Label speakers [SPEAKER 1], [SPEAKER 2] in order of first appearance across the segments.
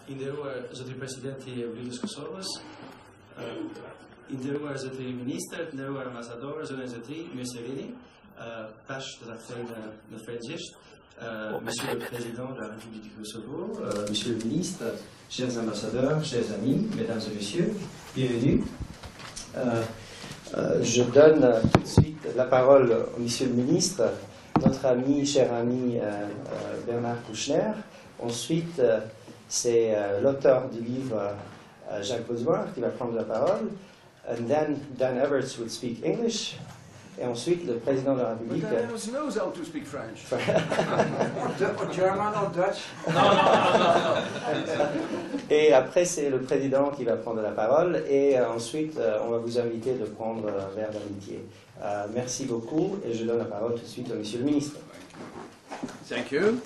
[SPEAKER 1] Zoti presidenti Eulidius Kosovës, nderuar zoti ministër, nderuar ambasadorë, zonë zoti, mirë se vini. Tash do ta kthej në frëngjisht. Monsieur le Président de la République du Kosovo, Monsieur le Ministre, chers ambassadeurs, chers amis, Mesdames et Messieurs, bienvenue. Je donne tout de suite la parole au Monsieur le Ministre, notre ami, cher ami Bernard Kouchner. Ensuite, c'est l'auteur du livre Jacques Baudouin qui va prendre la parole. And then Dan Everts will speak English. Et ensuite, le président de la République.
[SPEAKER 2] Dan Everts knows how to speak French. Or German or Dutch.
[SPEAKER 1] Non. Et après, c'est le président qui va prendre la parole. Et ensuite, on va vous inviter de prendre un verre d'amitié. Merci beaucoup. Et je donne la parole tout de suite au Monsieur le ministre.
[SPEAKER 2] Thank you.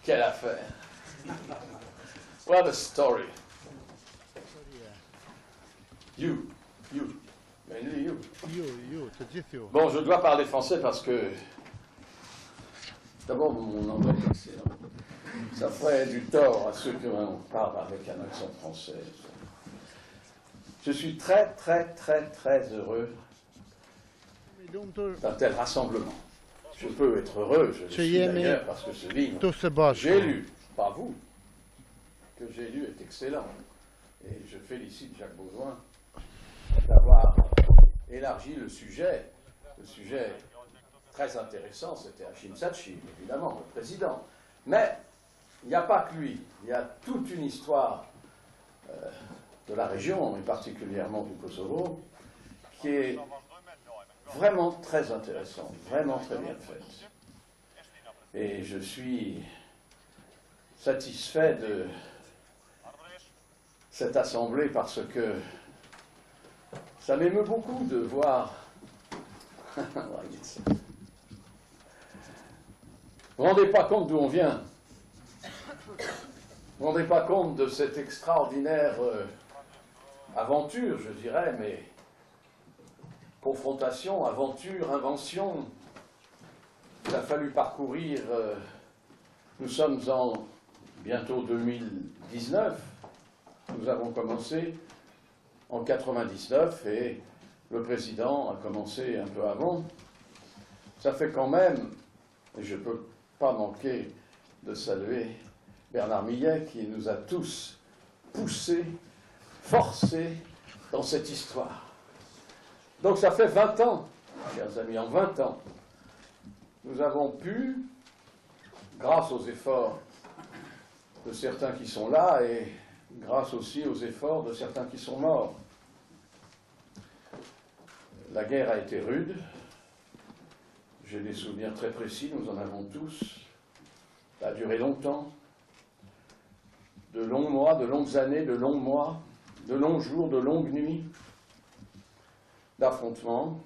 [SPEAKER 3] Quelle affaire. What a story. You. Mainly you.
[SPEAKER 4] C'est juste you.
[SPEAKER 3] Bon, je dois parler français parce que, d'abord, mon anglais est excellent. Ça ferait du tort à ceux qui parlent avec un accent français. Je suis très heureux d'un tel rassemblement. Je peux être heureux, je le suis d'ailleurs, parce que ce livre que j'ai lu, pas vous, que j'ai lu est excellent. Et je félicite Jacques Baudouin d'avoir élargi le sujet très intéressant, c'était Hashim Thaçi, évidemment, le président. Mais il n'y a pas que lui, il y a toute une histoire de la région, et particulièrement du Kosovo, qui est vraiment très intéressante, vraiment très bien faite. Et je suis satisfait de cette assemblée parce que ça m'émeut beaucoup de voir. Vous ne vous rendez pas compte d'où on vient? Vous ne vous rendez pas compte de cette extraordinaire aventure, je dirais, mais confrontation, aventure, invention. Il a fallu parcourir, nous sommes en bientôt 2019, nous avons commencé en 99 et le président a commencé un peu avant. Ça fait quand même, et je ne peux pas manquer de saluer Bernard Millet qui nous a tous poussés, forcés dans cette histoire. Donc ça fait 20 ans, chers amis, en 20 ans, nous avons pu, grâce aux efforts de certains qui sont là et grâce aussi aux efforts de certains qui sont morts. La guerre a été rude, j'ai des souvenirs très précis, nous en avons tous, ça a duré longtemps, de longs mois, de longues années, de longs mois, de longs jours, de longues nuits, d'affrontements.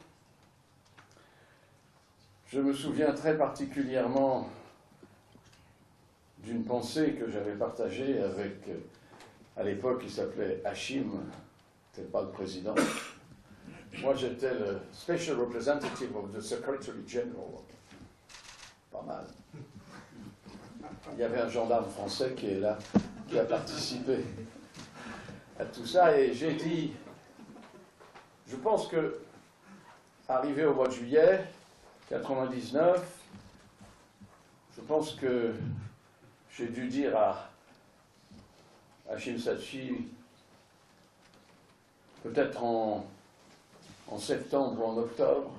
[SPEAKER 3] Je me souviens très particulièrement d'une pensée que j'avais partagée avec, à l'époque, il s'appelait Hashim, c'était pas le président. Moi, j'étais le Special Representative of the Secretary General. Pas mal. Il y avait un gendarme français qui est là, qui a participé à tout ça, et j'ai dit, je pense que, arrivé au mois de juillet 99, je pense que j'ai dû dire à Hashim Thaçi, peut-être en septembre ou en octobre,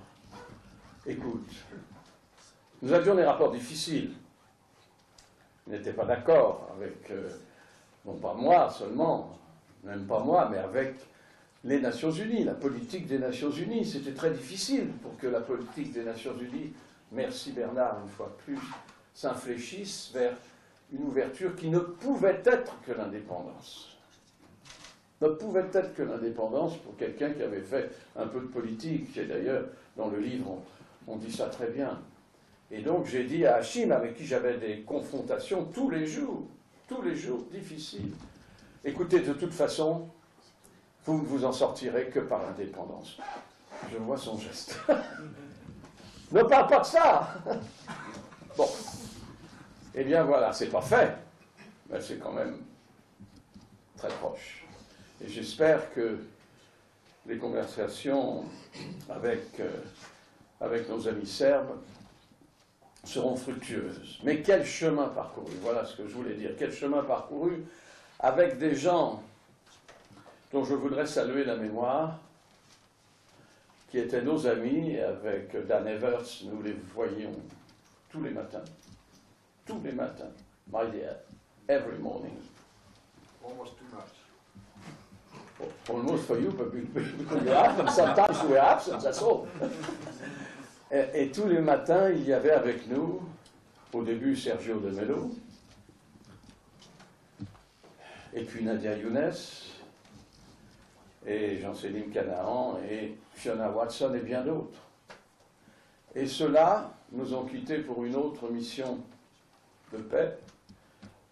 [SPEAKER 3] écoute, nous avions des rapports difficiles. Il n'était pas d'accord avec, non pas moi seulement, même pas moi, mais avec les Nations Unies, la politique des Nations Unies. C'était très difficile pour que la politique des Nations Unies, merci Bernard une fois de plus, s'infléchisse vers une ouverture qui ne pouvait être que l'indépendance. Ne pouvait être que l'indépendance pour quelqu'un qui avait fait un peu de politique, et d'ailleurs dans le livre on dit ça très bien. Et donc j'ai dit à Hashim, avec qui j'avais des confrontations tous les jours difficiles, écoutez, de toute façon, vous ne vous en sortirez que par l'indépendance. Je vois son geste. Ne parle pas de ça. Bon. Eh bien voilà, c'est pas fait, mais c'est quand même très proche. Et j'espère que les conversations avec nos amis serbes seront fructueuses. Mais quel chemin parcouru, voilà ce que je voulais dire, quel chemin parcouru avec des gens dont je voudrais saluer la mémoire, qui étaient nos amis. Avec Dan Evers, nous les voyions tous les matins, my dear, every morning.
[SPEAKER 2] Almost too much.
[SPEAKER 3] Almost for you, but because you're absent, sometimes we're absent, that's all. Et tous les matins, il y avait avec nous, au début Sergio de Mello, et puis Nadia Younes, et Jean-Céline Canaan, et Fiona Watson, et bien d'autres. Et ceux-là nous ont quittés pour une autre mission de paix,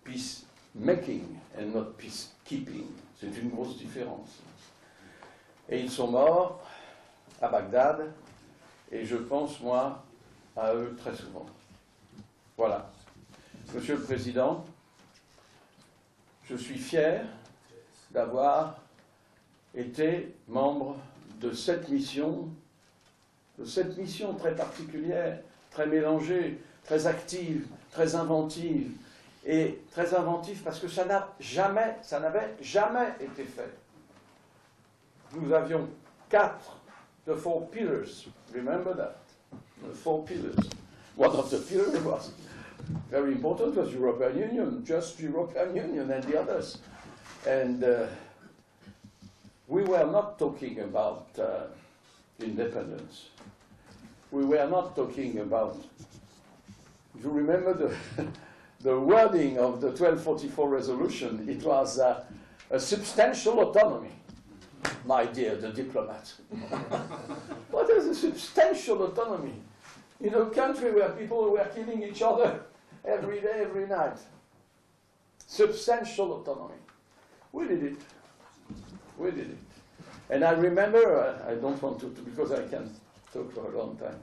[SPEAKER 3] peacemaking and not peacekeeping. C'est une grosse différence. Et ils sont morts à Bagdad, et je pense, moi, à eux très souvent. Voilà. Monsieur le Président, je suis fier d'avoir été membre de cette mission très particulière, très mélangée, très active, très inventive, et très inventive parce que ça n'avait jamais été fait. Nous avions 4 the 4 pillars. Remember that? The 4 pillars. One of the pillars was very important, was European Union, just European Union and the others. And we were not talking about independence. We were not talking about, you remember the wording of the 1244 resolution? It was a substantial autonomy, my dear, the diplomat. What is a substantial autonomy? In a country where people were killing each other every day, every night. Substantial autonomy. We did it. We did it. And I remember, I don't want to because I can talk for a long time.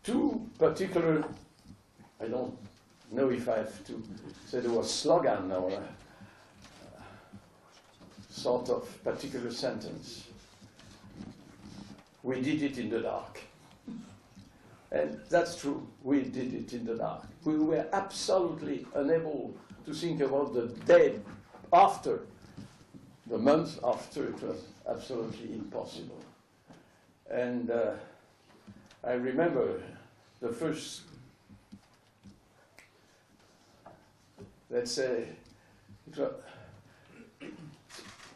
[SPEAKER 3] 2 particular, I don't know if I have to say there was slogan or sort of particular sentence. We did it in the dark. And that's true, we did it in the dark. We were absolutely unable to think about the day after, the month after. It was absolutely impossible. And I remember the first, let's say,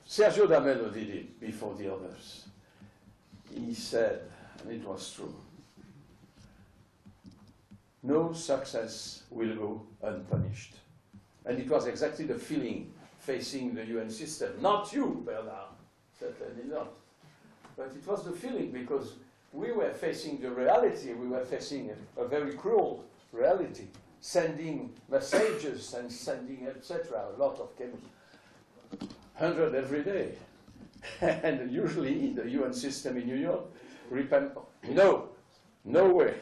[SPEAKER 3] Sergio D'Amelio did it before the others. He said, and it was true, no success will go unpunished. And it was exactly the feeling facing the UN system. Not you, Bernard, certainly not. But it was the feeling because we were facing the reality, we were facing a very cruel reality, sending messages and sending, etc., a lot of chemicals, 100 every day. And usually the UN system in New York, no way.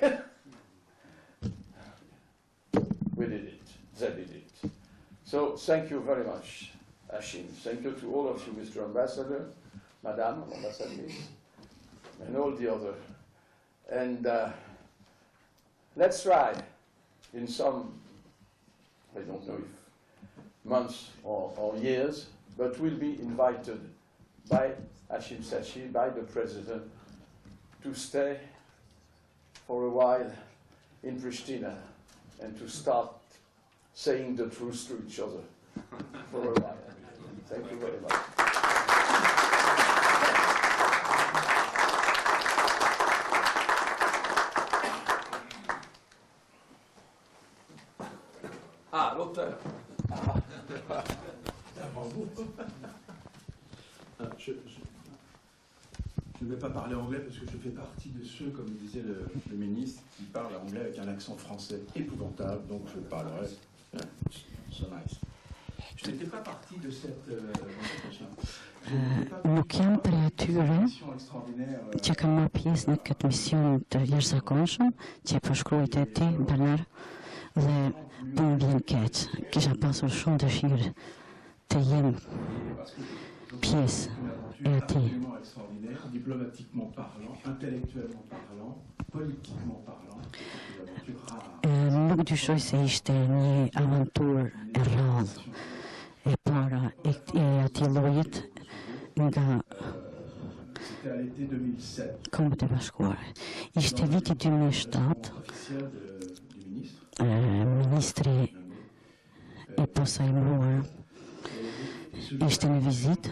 [SPEAKER 3] We did it, they did it. So thank you very much, Achim. Thank you to all of you, Mr. Ambassador, Madame Ambassadrice, and all the other. And let's try in some, I don't know if months or years, but we'll be invited by Hashim Thaçi, by the President, to stay for a while in Pristina and to start saying the truth to each other for a while. Thank you very much.
[SPEAKER 2] Ah, l'auteur.
[SPEAKER 5] Je ne vais pas parler anglais parce que je fais partie de ceux, comme disait le ministre, qui parlent anglais avec un accent français épouvantable, donc je parlerai so nice. n'étais pas partie de cette
[SPEAKER 6] Nuk jam prej atyre
[SPEAKER 5] mission extraordinaire.
[SPEAKER 6] që kanë marrë pjesë në këtë mision të jashtëzakonshëm që e përshkruajt e ti, Bernard, dhe po më vjen keq. Kisha pasur shumë dëshirë të jem pjesë e atij.
[SPEAKER 5] Absolument extraordinaire, diplomatiquement parlant, intellectuellement parlant, politiquement parlant. Une aventure rare.
[SPEAKER 6] Nuk dyshoj se ishte një aventurë e rrallë e para e atij llojit nga
[SPEAKER 5] C'était à l'été 2007.
[SPEAKER 6] Kombët e Bashkuara. Ishte viti 2007,
[SPEAKER 5] Officiel du ministre.
[SPEAKER 6] ministri i posajmuar ishte në vizitë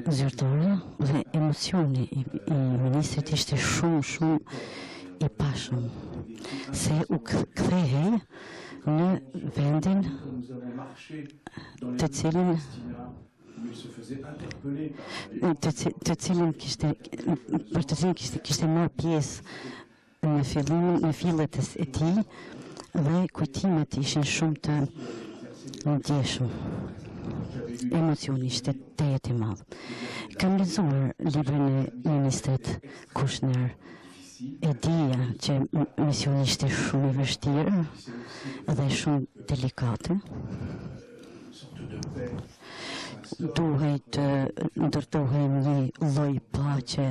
[SPEAKER 6] zyrtare dhe emocioni i ministrit ishte shumë i pashëm se u kthehej në vendin
[SPEAKER 5] Nous avons marché dans les
[SPEAKER 6] të cilin
[SPEAKER 5] où il se faisait interpeller par
[SPEAKER 6] të cilin kishte marrë pjesë në fillet e tij dhe kujtimet ishin shumë të ndjeshëm. Emocioni ishte tejet i madh. Kam lexuar librin e ministrit Kushner. E dija që misioni ishte shumë i vështirë dhe shumë delikate. Duhej të ndërtohej një lloj paqe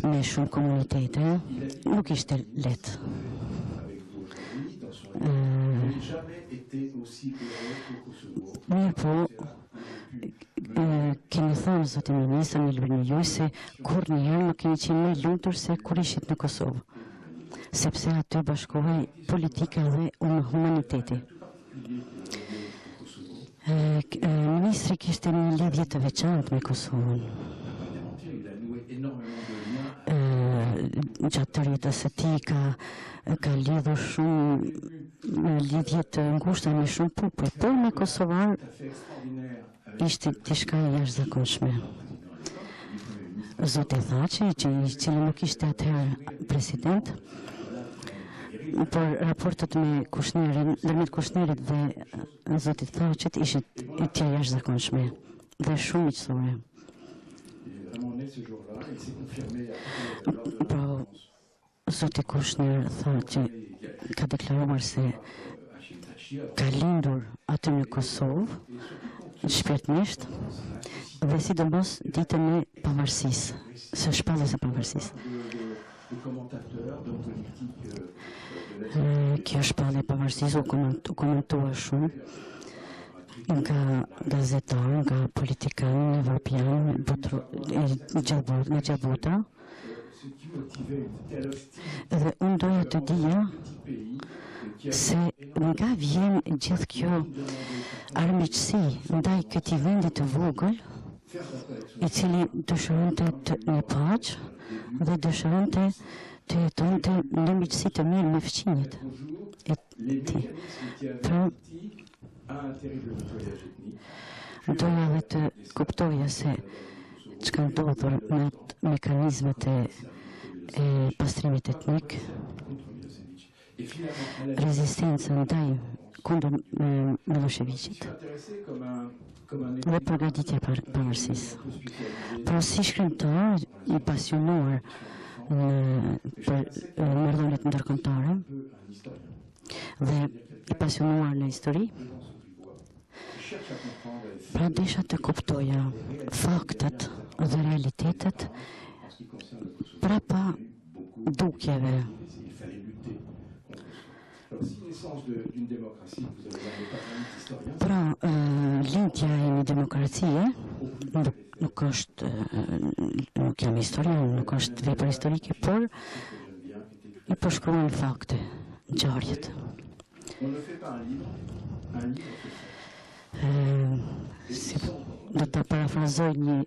[SPEAKER 6] me shumë komunitete. Nuk ishte lehtë. Mirë po, kemi thënë zotë ministër në librin e juaj se kur njëherë nuk keni qenë më lumtur se kur ishit në Kosovë, sepse aty bashkohej politika dhe humaniteti. Ministri kishte një lidhje të veçantë me Kosovën. Gjatë të rjetës së tij ka lidhur shumë lidhje të ngushta me shumë popull, por me kosovar ishte diçka e jashtëzakonshme. Zoti Thaçi, i cili nuk ishte atëherë president, por raportet me Kushnerin, ndërmjet Kushnerit dhe zotit Thaçit ishin të jashtëzakonshme dhe shumë miqësore. Pra, zoti Kushner tha që ka deklaruar se ka lindur aty në Kosovë shpirtnisht dhe sidomos ditën e pavarësisë, së shpalljes së pavarësisë. Kjo shpallje e pavarësisë u komentua shumë nga gazetarë, nga politikanë evropianë, nga gjabuta. Dhe unë doja të dija se nga vjen gjithë kjo armiqësi ndaj këtij vendi të vogël, i cili dëshironte një paqë dhe dëshironte të jetonte në miqësi të mirë me fëmijët e tij. Doja dhe të kuptoja se çka ndodhur me mekanizmet e pastrimit etnik, rezistenca ndaj kundër Miloševićit dhe përgatitja për pavarësisë. Por si shkrimtar i pasionuar për marrëdhëniet ndërkombëtare dhe i pasionuar në histori, pra desha të kuptoja faktet dhe realitetet prapa dukjeve. Pra, lindja e një demokracie nuk është, nuk jam historian, nuk është vepër historike, por i përshkruan fakte, ngjarjet. Do të parafrazoj një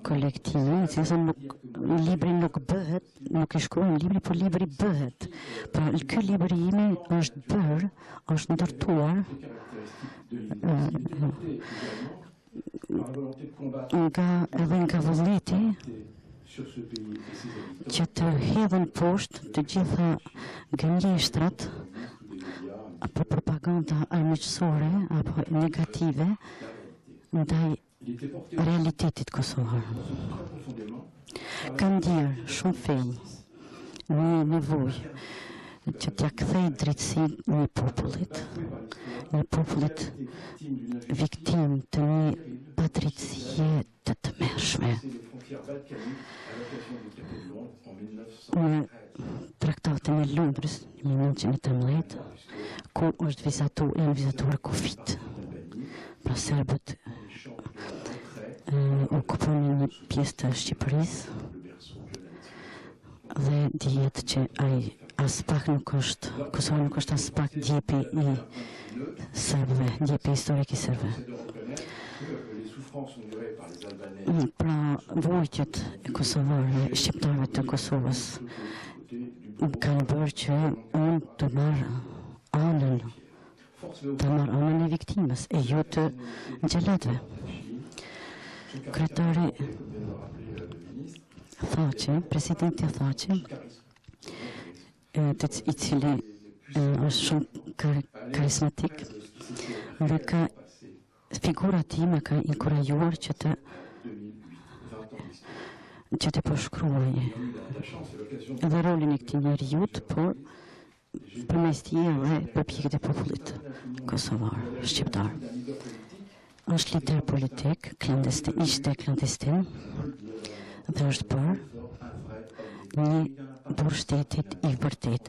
[SPEAKER 6] kolektivin, si libri nuk bëhet, nuk i shkruajmë libri, por libri bëhet. Pra, ky libri imi është bërë, është ndërtuar nga vullneti që të hedhën poshtë të gjitha gënjeshtrat për propaganda armiqësore apo negative ndaj realitetit kosovar. Kam ndjerë shumë film një nevojë që t'ja kthej drejtësi një popullit viktim të një padrejtësie të tmerrshme. Në traktatin e Londrës 1918, ku janë vizatuar kufit, pra serbët okuponin një pjesë të Shqipërisë dhe dihet që Kosova nuk është as pak djepi i serbëve, djepi historik i serbëve. Pra vojtjet e kosovare, shqiptarëve të Kosovës kanë bërë që unë të marrë anën e viktimës e jo të gjeletve. Kryetari Thaçi, presidenti Thaçi, i cili është shumë karismatik, dhe ka figura ti me ka inkurajuar që të përshkruaj edhe rolin e këtij njeriut, por përmes tij edhe përpjekjet e popullit kosovar, shqiptar. Është lider politik, ishte klandestin dhe është bërë një burgshtetit i vërtet.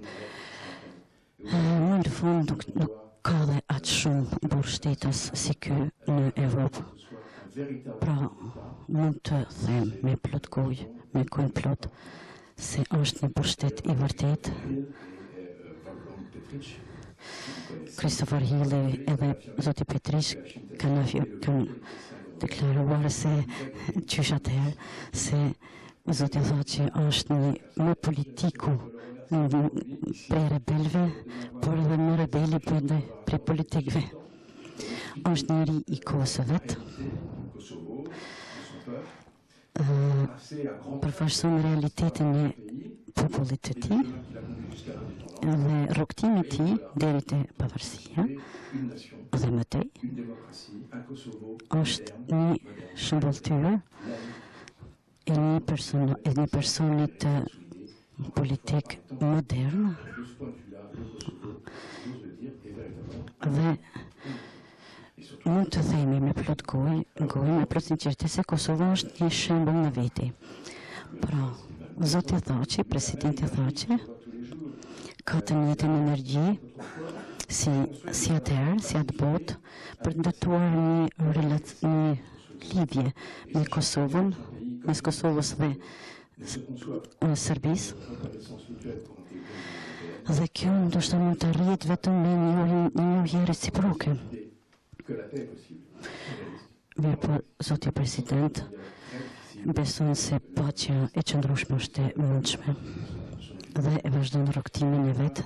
[SPEAKER 6] Në fund nuk ka dhe atë shumë burgshtetas si ky në Evropë. Pra, mund të them me plot gojë, me gojë plot, se është një burgstet i vërtet. Christopher Hilli edhe Zoti Petrish kanë deklaruar se qysh atëherë se Zoti Thaçi është një politiku prej rebelve, por edhe më rebeli prej politikve. Është njëri i Kosovës, përfaqëson realitetin e popullit të tij dhe rrugtimi i tij deri te pavarësia dhe më tej është një shëmbulltyr e një personit politik modern dhe mund të themi me plot gojë, me plot sinqeritet se Kosova është një shembull në veti. Pra, Zoti Thaçi, presidenti Thaçi, ka të njëjtën energji si atëherë, si atë botë, për të ndërtuar një lidhje me Kosovën, mes Kosovës dhe Serbisë. Dhe kjo ndoshta mund të arrihet vetëm me një njohje reciproke. Mirë po, Zoti President, beson se paqja e qëndrueshme është e mundshme dhe e vazhdon rrugtimin e vet,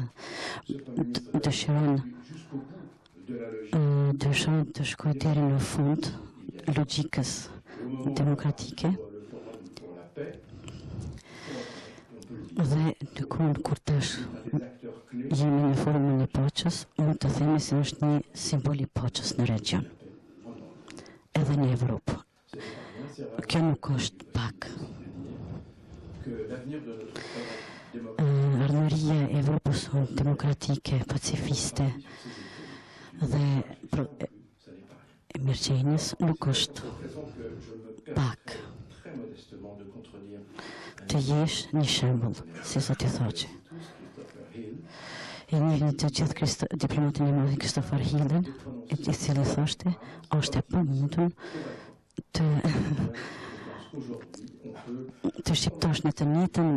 [SPEAKER 6] dëshiron të shkojë deri në fund logjikës demokratike dhe në kur tash jemi në formën e paqes, mund të themi se është një simbol i paqes në region, edhe në Evropë. Kjo nuk është pak. Ardhmëria e Evropës demokratike, pacifiste dhe emergjenjes nuk është pak. Të jesh një shembull, si Zoti Thaçi. E njihni të gjithë diplomatin e madh Christopher Hillin, i cili thoshte, është e pamundur të shqiptosh në të njëjtën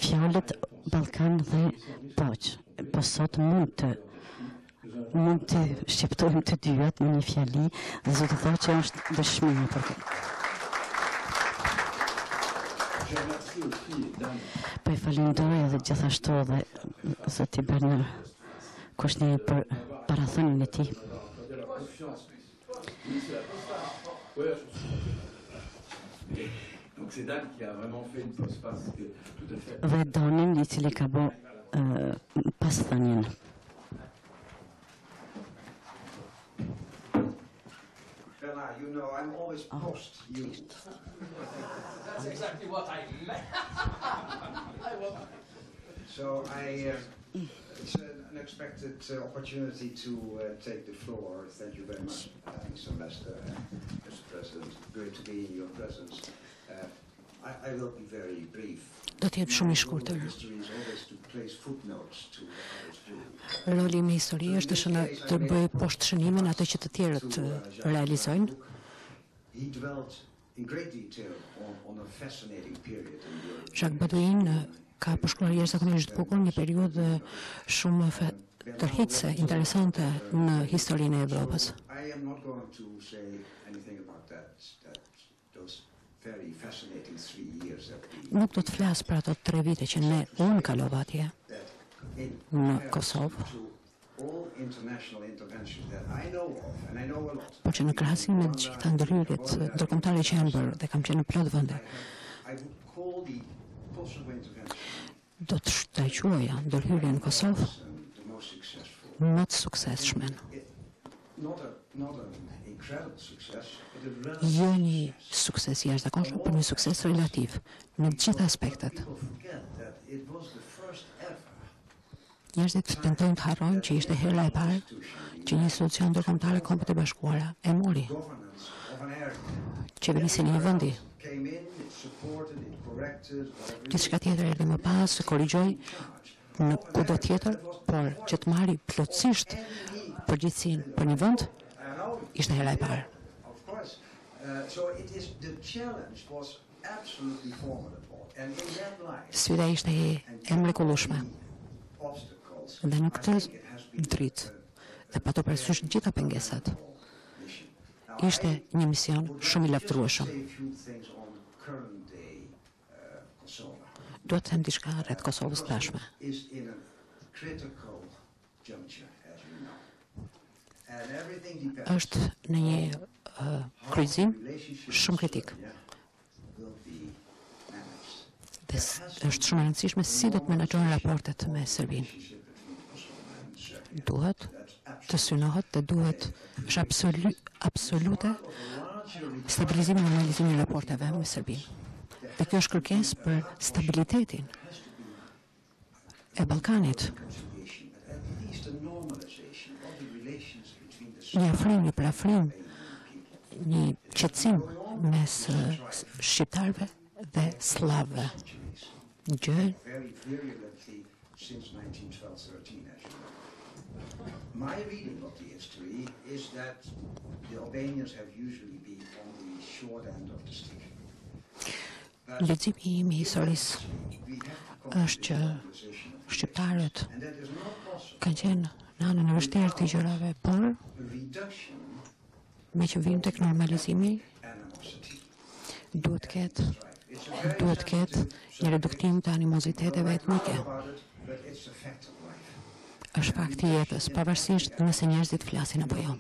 [SPEAKER 6] fjalët Ballkan dhe paqë. Po sot mund të shqiptojmë të dyat në një fjali dhe Zoti Thaçi është dëshmi për këtë. Po e falenderoj edhe gjithashtu edhe Zoti Bernar Kushnir për parathënien e tij. Dhe Danin, i cili ka bërë pasthënien.
[SPEAKER 2] you know, I'm always post you.
[SPEAKER 7] That's exactly what I meant.
[SPEAKER 2] So it's an unexpected opportunity to take the floor. Thank you very much, Mr. Lester, Mr. President. Great to be in your presence. I will be very brief.
[SPEAKER 8] Do të jetë shumë i shkurtër. Roli i historisë është shënë të bëj poshtë shënimin atë që të tjerët realizojnë. Jacques Baudouin ka përshkruar jashtëzakonisht bukur një periudhë shumë tërheqëse, interesante në historinë e Evropës. Nuk do të flas për ato 3 vite që unë kalova atje në Kosovë, por që në krahasim me të gjitha ndërhyrjet ndërkombëtare që janë bërë dhe kam qenë në plot vende, do të shtajquoja ndërhyrjen në Kosovë më të suksesshme. Jo një sukses i jashtëzakonshëm, por një sukses relativ në të gjitha aspektet. Njerëzit tentojnë të harrojnë që ishte hera e parë që një institucion ndërkombëtar e Kombeve të Bashkuara e mori qeverisin e një vendi. Gjithçka tjetër erdhi më pas, korrigjoi në kudo tjetër, por që të marri plotësisht përgjegjësinë për një vend ishte hera e parë. Sfida ishte e mrekullueshme. Dhe në këtë dritë, dhe pa të parasysh gjitha pengesat, ishte një mision shumë i lavdërueshëm. Duhet të them diçka rreth Kosovës tashme. Është në një kryqëzim shumë kritik. Dhe është shumë e rëndësishme si do të menaxhohen raportet me Serbinë. Duhet të synohet dhe duhet është absolute stabilizimi dhe normalizimi i raporteve me Serbinë. Dhe kjo është kërkesë për stabilitetin e Ballkanit. Një afrim, një parafrim, një qetësim mes shqiptarëve dhe slavëve. Gjë
[SPEAKER 2] My reading of the history is that the Albanians have usually been on the short end of the stick.
[SPEAKER 8] Leximi im i historisë është që shqiptarët kanë qenë në anën e vështirë të gjërave, por me që vim tek normalizimi duhet ketë një reduktim të animoziteteve etnike. Është fakti i jetës, pavarësisht nëse njerëzit flasin apo jo.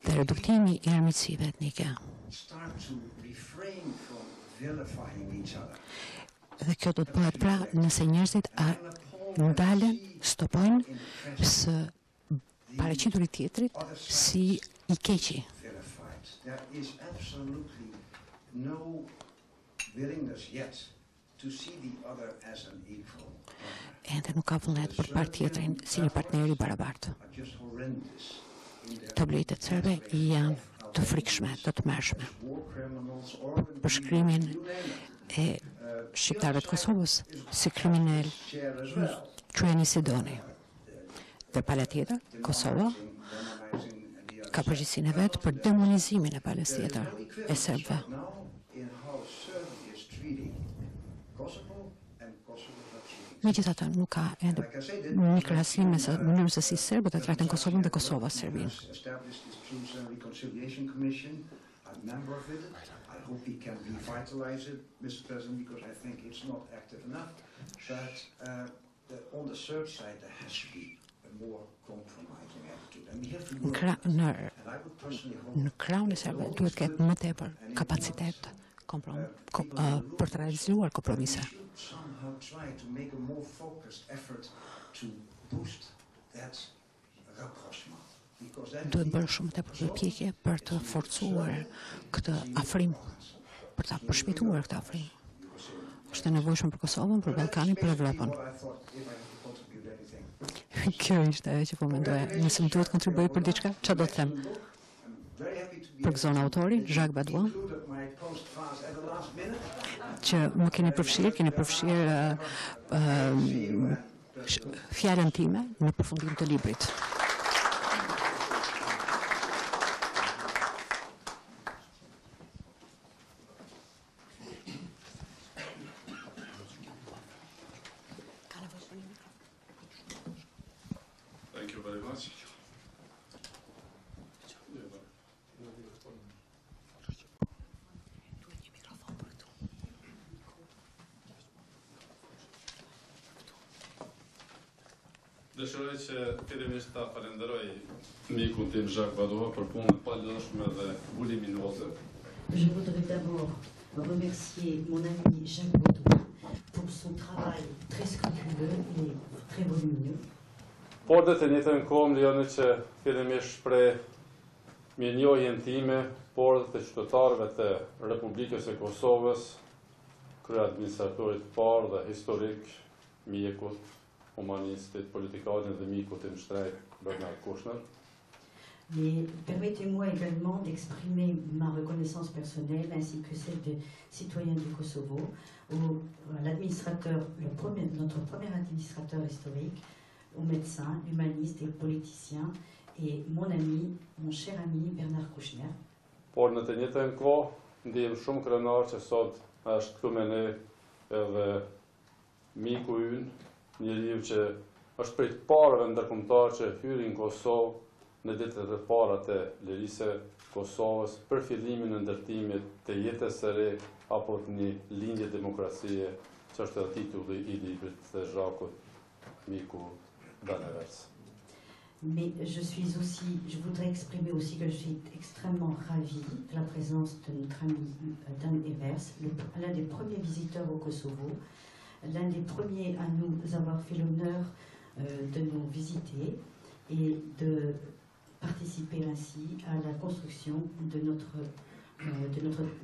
[SPEAKER 8] Dhe reduktimi i armiqësive etnike. Dhe kjo do të bëhet pra nëse njerëzit ndalen, stopojnë së paraqiturit tjetrit si i keqi. Ende nuk ka vullnet për part tjetrin si një partneri barabartë. Tabletet serbe janë të frikshme, të tmerrshme. Përshkrimin e shqiptarëve të Kosovës si kriminal quheni si doni. Dhe pala tjetër, Kosova ka përgjegjësinë e vet për demonizimin e palës tjetër e serbëve. Megjithatë, nuk ka ende një krahasim me mënyrën se si serbët e trajtojnë Kosovën dhe Kosova Serbinë.
[SPEAKER 2] I hope we can revitalize it, Mr. President, because I think it's not active enough. But on the Serb side, there has to be a more compromising attitude. And we have to work on it. And I would personally hope
[SPEAKER 8] në krahun e serbëve duhet të ketë më tepër kapacitet për të realizuar kompromise.
[SPEAKER 2] somehow try to make a more focused effort to boost that rapprochement.
[SPEAKER 8] duhet bërë shumë të përpjekje për të forcuar këtë afrim, për ta përshpejtuar këtë afrim. Është e nevojshme për Kosovën, për Ballkanin, për Evropën. Kjo ishte ajo që po mendoja. Nëse më duhet kontribuoj për diçka, çfarë do të them? Përgëzon autorin, Jacques Badois, që më keni përfshirë fjalën time në përfundim të librit.
[SPEAKER 9] Thank you very much. Dëshiroj që fillimisht ta falenderoj mikun tim Jacques Badois për punën palodhshme dhe voluminose.
[SPEAKER 6] Je voudrais d'abord remercier mon ami Jacques Badois pour son travail très scrupuleux et très volumineux.
[SPEAKER 9] Por dhe të njëjtën kohë më lejoni që fillimisht shpreh mirënjohjen time, por dhe të qytetarëve të Republikës së Kosovës, kryeadministratorit të parë dhe historik, mjekut, humanistit, politikanit dhe mikut tim shtrejt, Bernard Kouchner.
[SPEAKER 6] Mais permettez-moi également d'exprimer ma reconnaissance personnelle ainsi que celle des citoyens du Kosovo à l'administrateur, notre premier administrateur historique, aux médecins, humanistes et politiciens et mon ami, mon cher ami Bernard Kouchner.
[SPEAKER 9] Por në të njëjtën kohë ndihem shumë krenar që sot është këtu me ne edhe miku ynë, njeriu që është prej të parëve ndërkombëtar që hyri në Kosovë në ditët e para të lirisë Kosovës për fillimin e ndërtimit të jetës së re apo të një lindje demokracie, që është edhe titulli i librit të Zhakut, miku Danevers.
[SPEAKER 6] Mais je voudrais exprimer aussi que je suis extrêmement ravie de la présence de notre ami Dan Evers, l'un des premiers visiteurs au Kosovo, l'un des premiers à nous avoir fait l'honneur de nous visiter et de participer ainsi à la construction de notre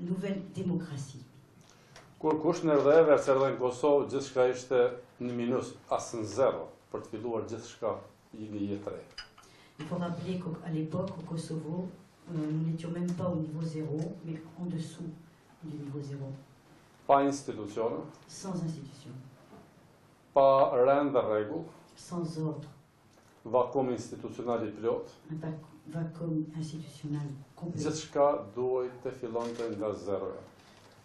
[SPEAKER 6] nouvelle démocratie.
[SPEAKER 9] Kur Kouchner dhe Evers erdhën në Kosovë, gjithçka ishte në minus, as në zero, për të filluar gjithçka një jetë re.
[SPEAKER 6] Il faut rappeler qu'à l'époque, au Kosovo, nous n'étions même pas au niveau zéro, mais en dessous du niveau zéro.
[SPEAKER 9] Pa institucione,
[SPEAKER 6] sans institution,
[SPEAKER 9] pa rend dhe rregull,
[SPEAKER 6] sans ordre,
[SPEAKER 9] vakum institucional i plot,
[SPEAKER 6] un vacuum institutionnel complet.
[SPEAKER 9] Gjithçka duhej të fillonte nga zero.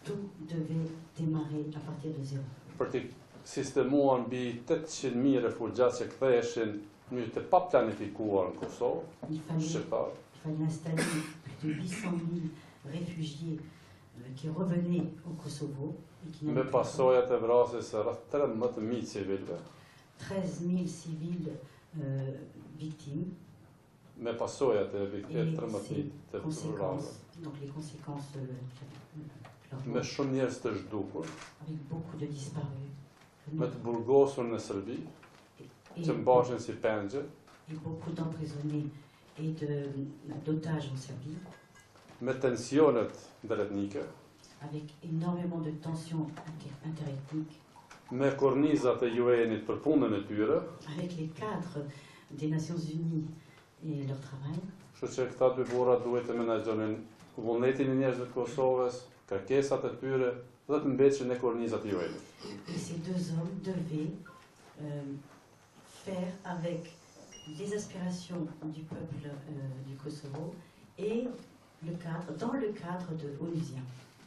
[SPEAKER 6] Tout devait démarrer à partir de zéro.
[SPEAKER 9] Për të sistemuar mbi 800.000 refugjat që ktheheshin në mënyrë të paplanifikuar në Kosovë,
[SPEAKER 6] Il fallait installer plus de 800.000 réfugiés qui revenaient au Kosovo et qui
[SPEAKER 9] me
[SPEAKER 6] n'avaient
[SPEAKER 9] pasojat e vrasjes së rreth 13.000 civilëve,
[SPEAKER 6] 13 000 civils victimes
[SPEAKER 9] me pasojat e
[SPEAKER 6] et
[SPEAKER 9] 13.000 të vrarëve,
[SPEAKER 6] donc les conséquences
[SPEAKER 9] me shumë njerëz të zhdukur,
[SPEAKER 6] avec beaucoup de disparus,
[SPEAKER 9] me të burgosur në Serbi, që mbashin si pengje,
[SPEAKER 6] et beaucoup d'emprisonnés et d'otages en Serbie,
[SPEAKER 9] me tensionet ndëretnike,
[SPEAKER 6] avec énormément de tensions interethniques,
[SPEAKER 9] me kornizat e UN-it për punën e tyre,
[SPEAKER 6] avec les cadres des Nations Unies et leur travail.
[SPEAKER 9] kështu që këta dy burra duhet të menaxhonin vullnetin e njerëzve të Kosovës, kërkesat e tyre dhe të mbetshin e kornizat e UN-it.
[SPEAKER 6] Et ces deux hommes devaient faire avec les aspirations du peuple du Kosovo et dans le cadre de onusien.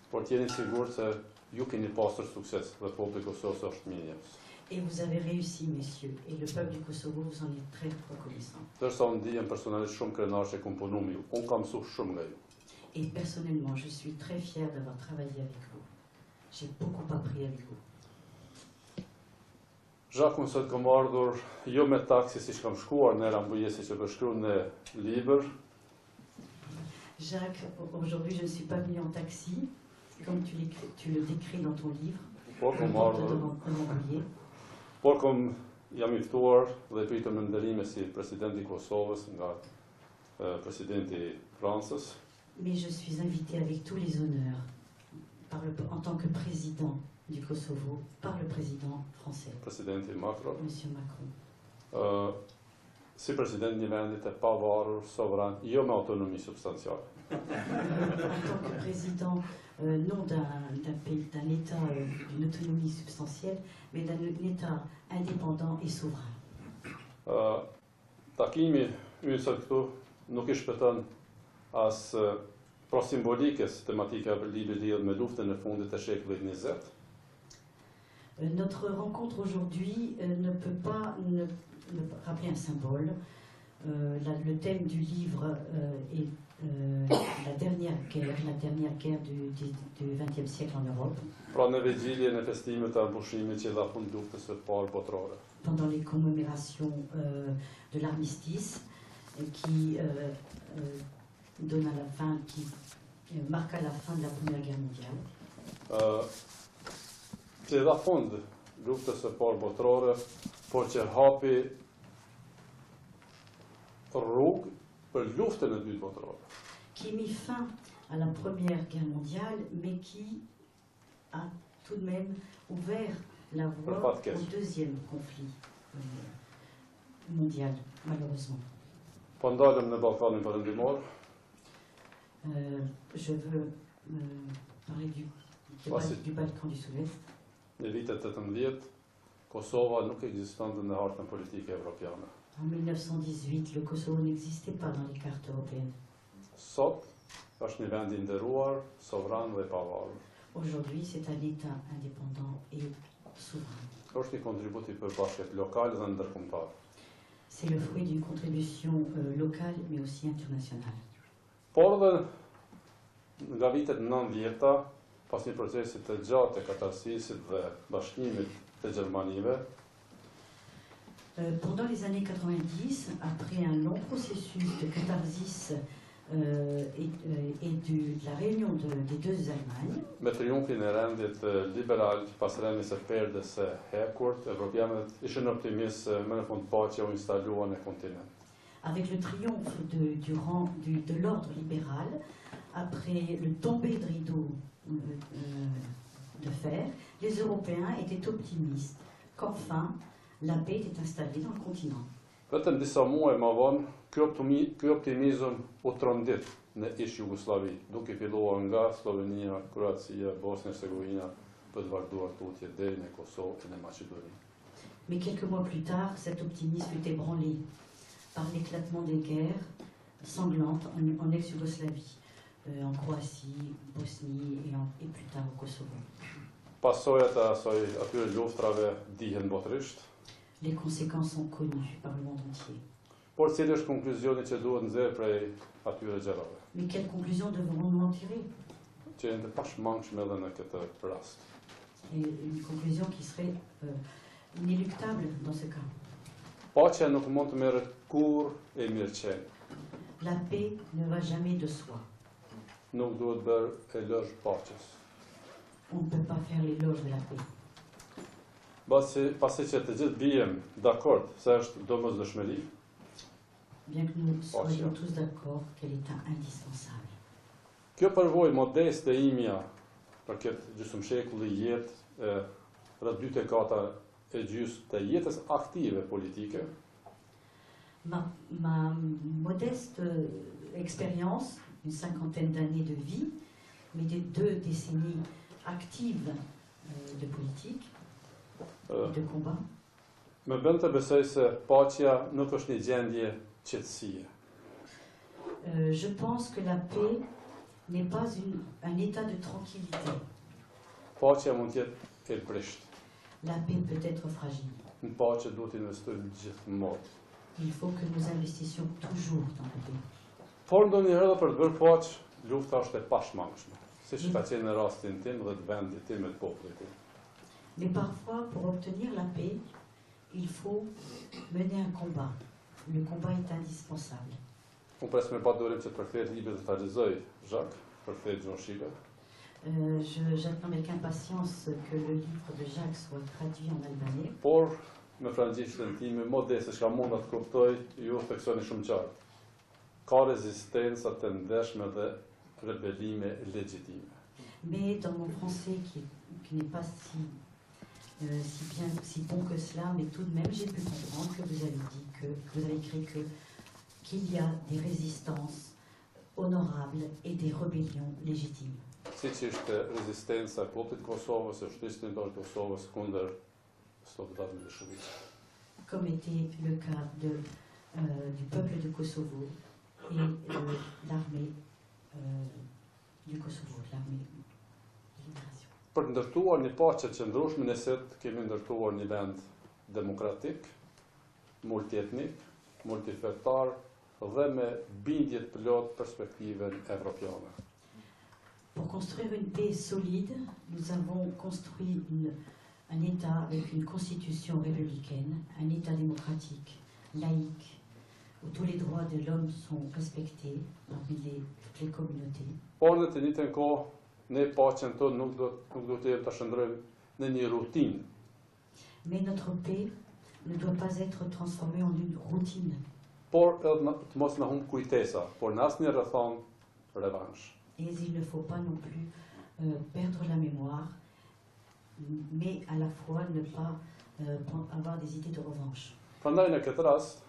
[SPEAKER 9] Por t'jeni sigurt se ju keni pasur sukses dhe populli i Kosovës është mirënjohës.
[SPEAKER 6] Et vous avez réussi, messieurs, et le peuple du Kosovo vous en est très reconnaissant.
[SPEAKER 9] Ndërsa unë ndihem personalisht shumë krenar që kom punu me ju. Unë kam mësuar shumë nga ju.
[SPEAKER 6] Et personnellement, je suis très fière d'avoir travaillé avec vous. J'ai beaucoup appris avec vous.
[SPEAKER 9] Jacques, unë sot kam ardhur jo me taksi si që kam shkuar në era mbujesi që përshkruar në libër.
[SPEAKER 6] Jacques, aujourd'hui je ne suis pas venu en taxi, comme tu le décris dans ton livre.
[SPEAKER 9] Por kam ardhur, por kam jam i ftuar dhe pritur me nderime si presidenti i Kosovës nga presidenti Francës,
[SPEAKER 6] Mais je suis invitée avec tous les honneurs en tant que président du Kosovo par le président français,
[SPEAKER 9] presidenti Macron.
[SPEAKER 6] M. Macron.
[SPEAKER 9] Si president një vendit e pavarur, sovran, jo me autonomi substanciale.
[SPEAKER 6] En tant que président, non d'un État d'une autonomie substantielle, mais d'un État indépendant et souverain.
[SPEAKER 9] Takimi ynë sot këtu nuk I shpëton as pro simbolikës tematika e lidhet me luftën e fundit të shekullit 20.
[SPEAKER 6] Notre rencontre aujourd'hui ne peut pas ne rappeler un symbole. Le thème du livre est la dernière guerre du XXe siècle en Europe.
[SPEAKER 9] Pra në vigjiljen e festimit të ambushimit që dha fund luftës së parë botërore.
[SPEAKER 6] Pendant les commémorations de l'armistice qui donne à la fin, qui marqua la fin de la Première Guerre mondiale.
[SPEAKER 9] Që dha fund luftës së parë botërore, por që hapi rrugë për luftën e dytë botërore.
[SPEAKER 6] Qui mit fin à la Première Guerre mondiale, mais qui a tout de même ouvert la voie au deuxième conflit mondial, malheureusement.
[SPEAKER 9] Po ndalëm në Ballkanin Perëndimor.
[SPEAKER 6] Je veux parler du Balkan du Sud-Est.
[SPEAKER 9] Në vitet 80, Kosova nuk ekzistonte në hartën politike evropiane.
[SPEAKER 6] En 1918, le Kosovo n'existait pas dans les cartes européennes.
[SPEAKER 9] Sot është një vend I nderuar, sovran dhe pavarur.
[SPEAKER 6] Aujourd'hui, c'est un État indépendant et souverain.
[SPEAKER 9] Është një kontribut I përbashkët lokal dhe ndërkombëtar.
[SPEAKER 6] C'est le fruit d'une contribution locale, mais aussi internationale.
[SPEAKER 9] Por dhe nga vitet 90-ta, pas një procesi të gjatë të katarsisit dhe bashkimit të Gjermanive,
[SPEAKER 6] pendant les années 90, après un long processus de catharsis et de la réunion des deux Allemagnes,
[SPEAKER 9] me triumfin e rendit liberal pas rendis së perdes së hekurt, evropianët ishin optimistë se më në fund paqja u instalua në kontinent.
[SPEAKER 6] Avec le triomphe de l'ordre libéral, après le tombé de rideau de fer, les Européens étaient optimistes qu'enfin la paix était installée dans le continent.
[SPEAKER 9] Vetëm disa muaj më vonë, ky optimizëm u trondit në ish Jugosllavi, duke filluar nga Slovenia, Kroacia, Bosnia-Hercegovina, për të vazhduar tutje deri në Kosovë e në Maqedoni.
[SPEAKER 6] Mais quelques mois plus tard, cet optimisme fut ébranlé par l'éclatement des guerres sanglantes en ex-Yougoslavie, en Croatie, Bosnie et plus tard au Kosovo.
[SPEAKER 9] Pasojat e atyre luftrave dihen botërisht.
[SPEAKER 6] Les conséquences sont connues par le monde entier.
[SPEAKER 9] Por cili është konkluzioni që duhet nxjerrë prej atyre gjërave?
[SPEAKER 6] Mais quelle conclusion devrons-nous en tirer?
[SPEAKER 9] Që janë të pashmangshme edhe në këtë rast.
[SPEAKER 6] Une conclusion qui serait inéluctable dans ce cas.
[SPEAKER 9] Paqja nuk mund të merret kurrë e mirëqenie.
[SPEAKER 6] La paix ne va jamais de soi.
[SPEAKER 9] Nuk duhet bërë elogj paqes.
[SPEAKER 6] On ne peut pas faire l'éloge de la paix.
[SPEAKER 9] Pasi që të gjithë bijem dakord se është domosdoshmëri,
[SPEAKER 6] bien que nous soyons tous d'accord qu'elle est indispensable.
[SPEAKER 9] Kjo përvojë modeste e imja për këtë gjysmëshekulli jetë rreth 2/4 e gjysmë të jetës aktive politike.
[SPEAKER 6] Ma modeste expérience, une cinquantaine d'années de vie, mais des 2 décennies actives de politique, de combat.
[SPEAKER 9] Me bën të besoj se paqja nuk është një gjendje qetësie.
[SPEAKER 6] Je pense que la paix n'est pas un état de tranquillité.
[SPEAKER 9] Paqja mund të jetë e brisht.
[SPEAKER 6] La paix peut être fragile.
[SPEAKER 9] Në paqe duhet të investojmë gjithmonë.
[SPEAKER 6] Il faut que nous investissions toujours dans la paix.
[SPEAKER 9] Por ndonjëherë edhe për të bërë paqe, lufta është e pashmangshme, siç ka qenë në rastin tim dhe të vendit tim e të popullit tim.
[SPEAKER 6] Mais parfois, pour obtenir la paix, il faut mener un combat. Le combat est indispensable.
[SPEAKER 9] Unë pres me padurim që të përkthehet libri dhe ta lexoj, Jacques, përkthehet Gjon Shqipe.
[SPEAKER 6] J'attends avec impatience que le livre de Jacques soit traduit en albanais.
[SPEAKER 9] Por, me frangjishtën time modeste, që ka mund të kuptoj, ju theksoni shumë qartë. ka rezistenca të ndeshme dhe rebelime legjitime.
[SPEAKER 6] Mais dans mon français qui n'est pas si bon que cela, mais tout de même j'ai pu comprendre que vous avez dit que vous avez écrit qu'il y a des résistances honorables et des rébellions légitimes.
[SPEAKER 9] Siç ishte rezistenca e popullit të Kosovës, e shtrisë të Kosovës kundër soldатëve të Shërbisë.
[SPEAKER 6] Comme était le cas du peuple du Kosovo et l'armée du Kosovo, l'armée de libération.
[SPEAKER 9] Për të ndërtuar një paqe të qëndrueshme, ne kemi ndërtuar një vend demokratik, multietnik, multifetar dhe me bindje të plot perspektiven evropiane.
[SPEAKER 6] Pour construire une paix solide, nous avons construit un État avec une constitution républicaine, un État démocratique, laïque, où tous les droits de l'homme sont respectés parmi toutes les communautés.
[SPEAKER 9] Por në të njëjtën kohë, ne paqen tonë nuk do të ta shndrojmë në një rutinë.
[SPEAKER 6] Mais notre paix ne doit pas être transformée en une routine.
[SPEAKER 9] Por edhe të mos na humb kujtesa, por në asnjë rrethon revansh.
[SPEAKER 6] Et il ne faut pas non plus perdre la mémoire, mais à la fois ne pas avoir des idées de revanche.
[SPEAKER 9] Prandaj në këtë rast,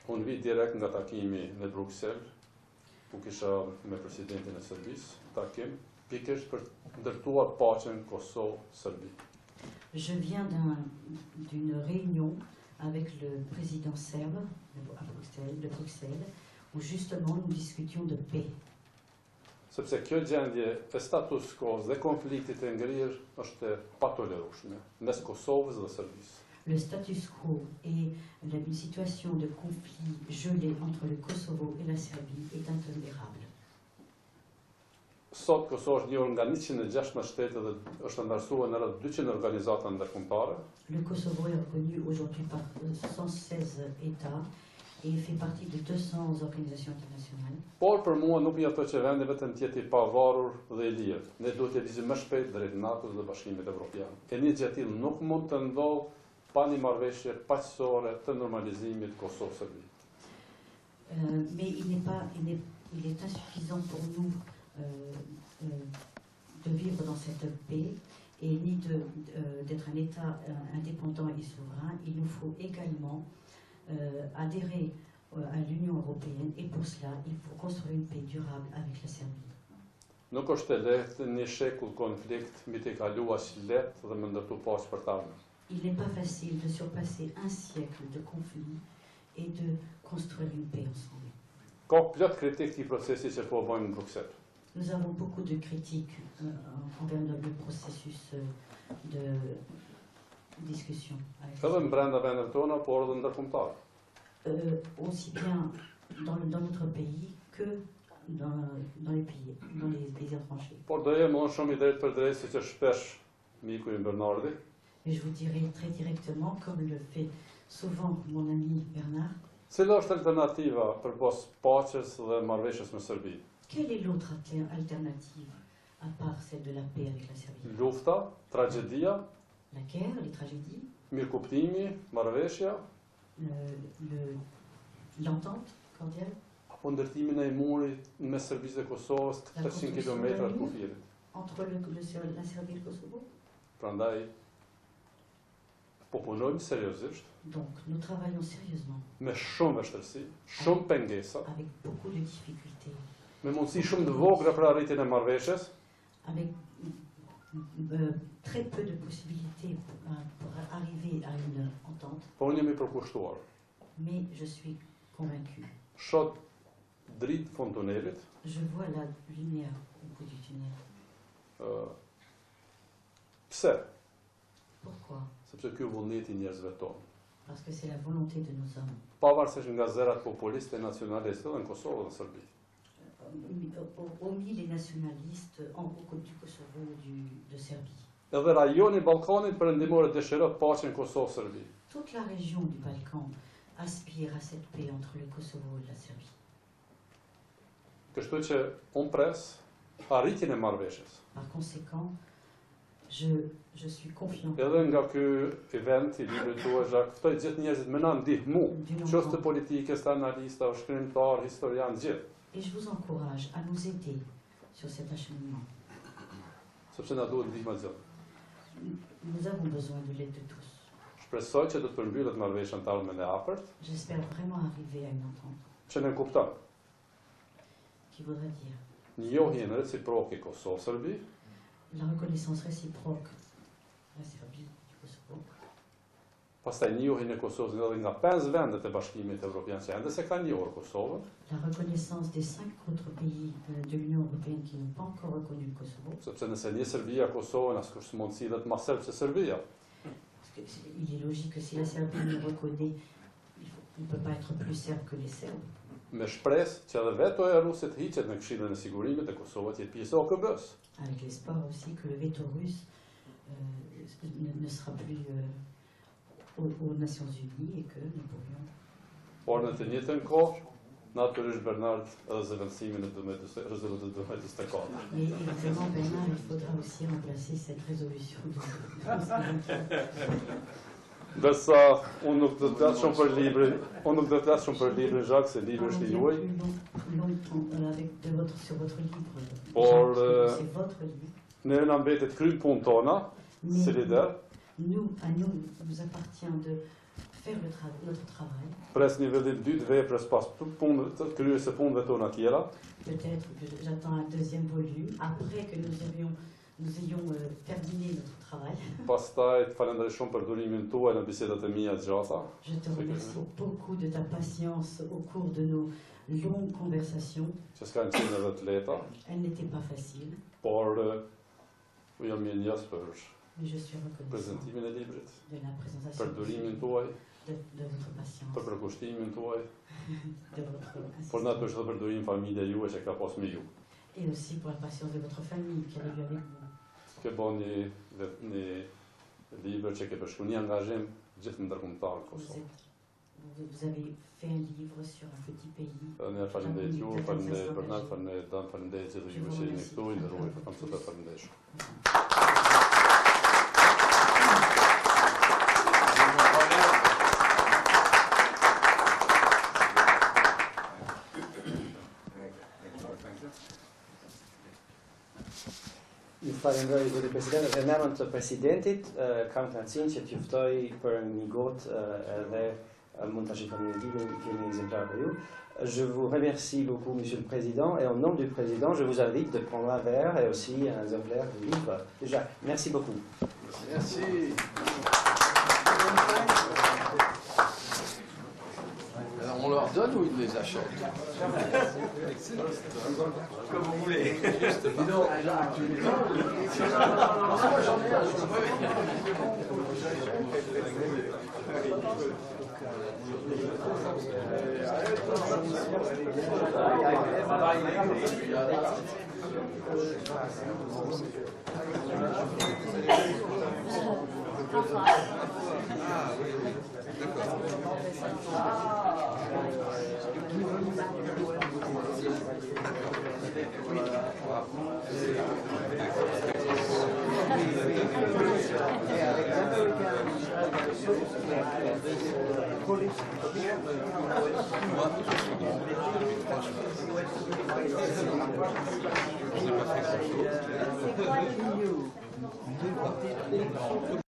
[SPEAKER 9] unë vi direkt nga takimi në Bruxelles, ku kisha me presidentin e Serbisë, takim, pikërisht për ndërtuar paqen Kosovë-Serbi.
[SPEAKER 6] Je viens d'une réunion avec le président serbe de Bruxelles, où justement nous discutions de paix.
[SPEAKER 9] Sepse kjo gjendje e status quo dhe konfliktit e ngrirë është e patolerueshme mes Kosovës dhe Serbisë.
[SPEAKER 6] Le status quo et une situation de conflit gelé entre le Kosovo et la Serbie est intolérable.
[SPEAKER 9] Sot Kosova është njërë nga 116 shtete dhe është ndarësuar në rreth 200 organizata ndërkombëtare.
[SPEAKER 6] Le Kosovo est reconnu aujourd'hui par 116 États et fait partie de 200 organisations internationales.
[SPEAKER 9] Por për mua nuk janë ato që vendi vetëm të jetë i pavarur dhe i lirë. Ne duhet të vizim më shpejt drejt NATO-s dhe Bashkimit Evropian. E një gjë e tillë nuk mund të ndodhë pa një marrëveshje paqësore të normalizimit Kosovë-Serbi.
[SPEAKER 6] Mais il est insuffisant pour nous de vivre dans cette paix et ni d'être un État indépendant et souverain. Il nous faut également adhérer à l'Union européenne et pour cela, il faut construire une paix durable avec la Serbie.
[SPEAKER 9] Nuk është e lehtë një shekull konflikt mbi të kaluar aq lehtë dhe me ndërtu paqe për ta.
[SPEAKER 6] Il n'est pas facile de surpasser un siècle de conflit et de construire une paix ensemble.
[SPEAKER 9] Ka plot kritik këtij procesi që po bëjmë në Bruxelles.
[SPEAKER 6] Nous avons beaucoup de critiques envers le processus de discussion.
[SPEAKER 9] Edhe brenda vendeve tona, por edhe ndërkombëtar.
[SPEAKER 6] Aussi bien dans notre pays que dans les pays étrangers.
[SPEAKER 9] Por do jem unë shumë i drejtë për drejtë, siç është shpesh miku i Bernardi.
[SPEAKER 6] Et je vous dirai très directement, comme le fait souvent mon ami Bernard.
[SPEAKER 9] Cila është alternativa përpos paqes dhe marrëveshjes me Serbi?
[SPEAKER 6] Quelle est l'autre alternative à part celle de la paix avec la Serbie?
[SPEAKER 9] Lufta, tragjedia,
[SPEAKER 6] la guerre, les tragédies,
[SPEAKER 9] mirëkuptimi, marrëveshja,
[SPEAKER 6] l'entente cordiale,
[SPEAKER 9] apo ndërtimi në murit mes Serbisë dhe Kosovës 300 km të kufirit.
[SPEAKER 6] Entre la Serbie et le Kosovo.
[SPEAKER 9] Prandaj po punojmë seriozisht.
[SPEAKER 6] Donc nous travaillons sérieusement.
[SPEAKER 9] Me shumë vështirësi, shumë pengesa.
[SPEAKER 6] Avec beaucoup de difficultés.
[SPEAKER 9] Me mundësi shumë të vogla për arritjen e marrëveshjes.
[SPEAKER 6] Avec très peu de possibilités pour arriver à une entente.
[SPEAKER 9] Po unë jam i përkushtuar.
[SPEAKER 6] Mais je suis convaincu.
[SPEAKER 9] Shoh dritë fund tunelit.
[SPEAKER 6] Je vois la lumière au bout du tunnel.
[SPEAKER 9] Pse?
[SPEAKER 6] Pourquoi?
[SPEAKER 9] Sepse ky vullneti i njerëzve tonë.
[SPEAKER 6] Parce que c'est la volonté de nos hommes.
[SPEAKER 9] Pavarësisht nga zërat populiste e nacionaliste edhe në Kosovë dhe Serbi.
[SPEAKER 6] Omis les nationalistes du Kosovo de Serbie.
[SPEAKER 9] Edhe rajoni i Ballkanit perëndimor dëshiron paqen Kosovë-Serbi.
[SPEAKER 6] Toute la région du Balkan aspire à cette paix entre le Kosovo et la Serbie.
[SPEAKER 9] Kështu që unë pres arritjen e marrëveshjes.
[SPEAKER 6] Par conséquent, Je suis confiant.
[SPEAKER 9] Edhe nga ky event i librit tuaj, Jacques, ftoj gjithë njerëzit më na ndihmu, qoftë të politikës, të analista, shkrimtar, historian, gjithë.
[SPEAKER 6] Et je vous encourage à nous aider sur cet acheminement.
[SPEAKER 9] Sepse na duhet ndihma të gjithë.
[SPEAKER 6] Nous avons besoin de l'aide de tous.
[SPEAKER 9] Shpresoj që do të përmbyllet marrëveshja tonë me afërt.
[SPEAKER 6] J'espère vraiment arriver à une entente.
[SPEAKER 9] Që ne kupton.
[SPEAKER 6] Qui voudrait dire
[SPEAKER 9] Njohjen reciproke Kosovë-Serbi.
[SPEAKER 6] La reconnaissance réciproque la Serbie du Kosovo.
[SPEAKER 9] Pastaj njohjen e Kosovës edhe nga 5 vendet e Bashkimit Evropian që ende se kanë njohur Kosovën.
[SPEAKER 6] La reconnaissance des 5 autres pays de l'Union européenne qui n'ont pas encore reconnu le Kosovo.
[SPEAKER 9] Sepse nëse një Serbia Kosovën, askush s'mund sillet më serb se Serbia.
[SPEAKER 6] Il est logique que si la Serbie nous reconnaît, il ne peut pas être plus serbe que les Serbes.
[SPEAKER 9] Me shpresë që edhe veto e rusit hiqet në Këshillin e Sigurimit e Kosovës jetë pjesë e OKB-s.
[SPEAKER 6] Avec l'espoir aussi que le veto russe ne sera plus aux Nations Unies et que nous pourrions.
[SPEAKER 9] Por në të njëjtën kohë, natyrisht Bernard edhe zëvendësimin e rezolutës 1224.
[SPEAKER 6] Et évidemment, Bernard, il faudra aussi remplacer cette résolution de
[SPEAKER 9] Besa, unë nuk do të flas shumë për librin, Jacques, se libri është i juaj. Por ne na mbetet kryp punë tona, si lider.
[SPEAKER 6] À nous appartient de faire notre travail.
[SPEAKER 9] Pres nivellit 2 të veprës pas kryes së punëve tona tjera.
[SPEAKER 6] Peut-être que j'attends un deuxième volume après que nous ayons terminé notre travail.
[SPEAKER 9] Pastaj të falenderoj shumë për durimin tuaj në bisedat e mia të gjata.
[SPEAKER 6] Je te remercie beaucoup de ta patience au cours de nos longues conversations.
[SPEAKER 9] Që s'kanë qenë edhe të lehta.
[SPEAKER 6] Elles n'étaient pas faciles.
[SPEAKER 9] Por u jam mirënjohës për
[SPEAKER 6] prezentimin
[SPEAKER 9] e librit,
[SPEAKER 6] de la présentation,
[SPEAKER 9] për durimin tuaj,
[SPEAKER 6] de votre patience,
[SPEAKER 9] për përkushtimin tuaj,
[SPEAKER 6] de votre
[SPEAKER 9] por natyrisht edhe për durimin familje juaj që ka pas me ju.
[SPEAKER 6] Et aussi pour la patience de votre famille qui a vécu avec vous.
[SPEAKER 9] Ke bën një libër që ke bashku një angazhim gjithë ndërkombëtar në Kosovë.
[SPEAKER 6] Vous avez fait un livre sur un petit pays.
[SPEAKER 9] Ne falenderoj ju, falenderoj Bernard, falenderoj gjithë ju që jeni këtu, ndërroj për kam të falenderoj shumë.
[SPEAKER 1] Ju falenderoj zoti president, dhe në emër të presidentit kam kënaqësinë që t'ju ftoj për një gotë edhe mund ta shikoni në librin, kemi un exemplaire pour vous. Je vous remercie beaucoup, Monsieur le Président, et au nom du Président, je vous invite de prendre un verre et aussi un exemplaire du livre. Déjà, merci beaucoup.
[SPEAKER 3] Merci. Alors, on leur donne ou ils les achètent?
[SPEAKER 7] Comme vous voulez.
[SPEAKER 3] Dis donc, j'en ai